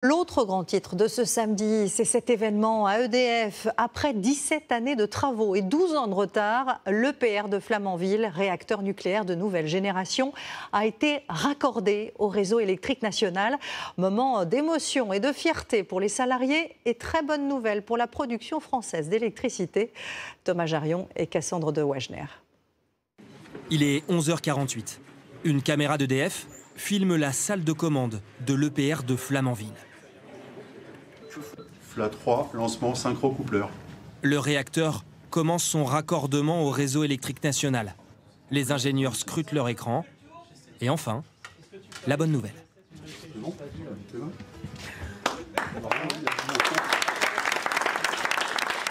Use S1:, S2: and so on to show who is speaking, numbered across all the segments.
S1: L'autre grand titre de ce samedi, c'est cet événement à EDF. Après 17 années de travaux et 12 ans de retard, l'EPR de Flamanville, réacteur nucléaire de nouvelle génération, a été raccordé au réseau électrique national. Moment d'émotion et de fierté pour les salariés et très bonne nouvelle pour la production française d'électricité. Thomas Jarion et Cassandre de Wagner.
S2: Il est 11h48. Une caméra d'EDF filme la salle de commande de l'EPR de Flamanville.
S3: FLA 3, lancement synchro-coupleur.
S2: Le réacteur commence son raccordement au réseau électrique national. Les ingénieurs scrutent leur écran. Et enfin, la bonne nouvelle.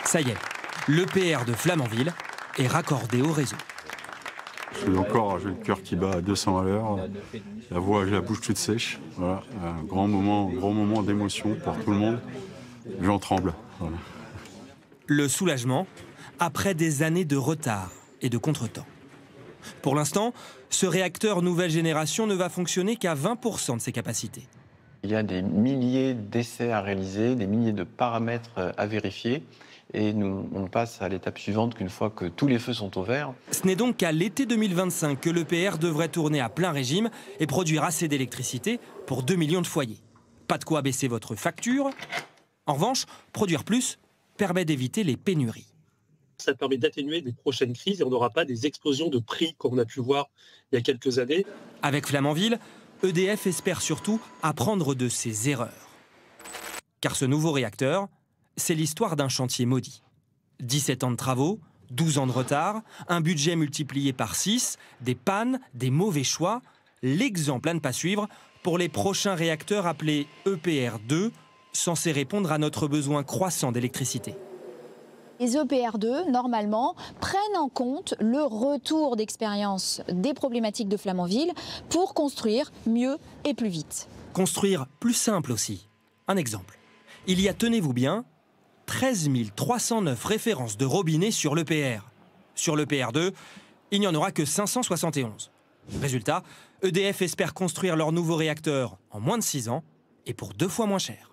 S2: Ça y est, l'EPR de Flamanville est raccordé au réseau.
S3: J'ai le cœur qui bat à 200 à l'heure, la voix, j'ai la bouche toute sèche. Voilà, un grand moment d'émotion pour tout le monde. J'en tremble. Voilà.
S2: Le soulagement après des années de retard et de contretemps. Pour l'instant, ce réacteur nouvelle génération ne va fonctionner qu'à 20% de ses capacités.
S4: Il y a des milliers d'essais à réaliser, des milliers de paramètres à vérifier. Et on passe à l'étape suivante qu'une fois que tous les feux sont au vert.
S2: Ce n'est donc qu'à l'été 2025 que l'EPR devrait tourner à plein régime et produire assez d'électricité pour 2 millions de foyers. Pas de quoi baisser votre facture. En revanche, produire plus permet d'éviter les pénuries.
S5: Ça permet d'atténuer des prochaines crises et on n'aura pas des explosions de prix comme on a pu voir il y a quelques années.
S2: Avec Flamanville, EDF espère surtout apprendre de ses erreurs. Car ce nouveau réacteur, c'est l'histoire d'un chantier maudit. 17 ans de travaux, 12 ans de retard, un budget multiplié par 6, des pannes, des mauvais choix. L'exemple à ne pas suivre pour les prochains réacteurs appelés EPR2, censés répondre à notre besoin croissant d'électricité.
S6: Les EPR2, normalement, prennent en compte le retour d'expérience des problématiques de Flamanville pour construire mieux et plus vite.
S2: Construire plus simple aussi. Un exemple. Il y a, tenez-vous bien, 13 309 références de robinet sur l'EPR. Sur l'EPR2, il n'y en aura que 571. Résultat, EDF espère construire leur nouveau réacteur en moins de 6 ans et pour 2 fois moins cher.